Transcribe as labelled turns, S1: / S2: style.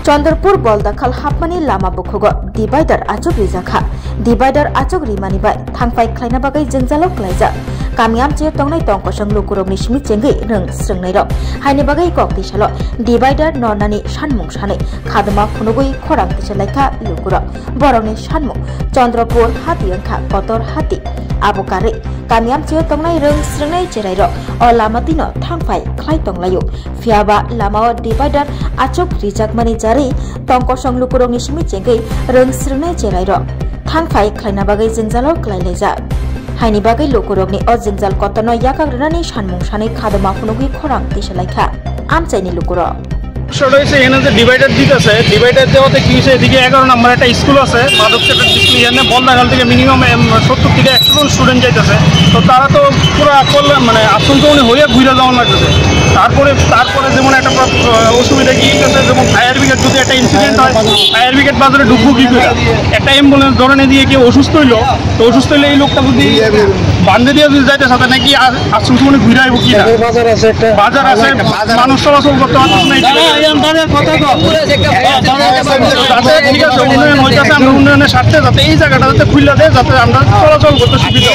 S1: Chandrapur बलदाखाल हाबमानि Lama बुखुगो डिवाइडार Archak रिजाखा डिवाइडार Archak रिमानि bye थांफाय ख्लायना बागै जोंजालाव ख्लायजा कामियाम जे तंनाय तंकसं लुकुरमनि सिमि चेंगै रों स्रंनाय र हायनि बागै कक दिसालो डिवाइडार नरनानि सानमुं सानै खादमा फुनुगै खरां दिसलायखा लुकुर बरंनि सानमुं चंद्रपुर हाति अंखा कतर हाति आबोकारे कामियाम जे तंनाय रों स्रंनाय जेराय र अ लामातिनो थांफाय ख्लाय तंलायो फियाबा लामाव डिवाइडार आचक रिजाकमानि जारि तंकसं लुकुरमनि सिमि चेंगै रों स्रंनाय जेराय र थांफाय ख्लायना बागै जोंजालाव ख्लायलायजा हायनि बागै लुकुरमनि अ जोंजाल कतनो याकाग्रनानि सानमुं सानै खादमा फुनुगै खरां दिसलायखा आमचाइनि लुकुर
S2: डिवाइडार दिक আছে ডিভাইডার দেওয়াতে কি হয়েছে এদিকে 11 নম্বর একটা স্কুল আছে মাধব সেক্টর স্কুল এখানে বলদাখাল থেকে মিনিমাম 70 থেকে 100 জন স্টুডেন্ট যাইতেছে তো তারা তো পুরো মানে আতঙ্কমনে হয়ে ঘুরে যাওয়া লাগতেছে তারপরে যেমন একটা অসুবিধা কি হচ্ছে যেমন ফায়ার ব্রিগেড যদি একটা ইনসিডেন্ট হয় ফায়ার ব্রিগেড বাজারে ঢুকবো কি করে একটা অ্যাম্বুলেন্স ধরনে দিয়ে কেউ অসুস্থ হইলো তো অসুস্থ হইলে এই লোকটা যদি বান্ধে দিয়ে যদি যাইতে সাথে নাকি আতঙ্কমনে ঘুরে আইব কি না বাজার আছে মানুষ চলাচল করতে পারতেছে না ঠিক আছে উন্নয়ন হইতেছে আমরা উন্নয়নের স্বার্থে যাতে এই জায়গাটা যাতে খুলে দেয় যাতে আমরা চলাচল করতে সুবিধা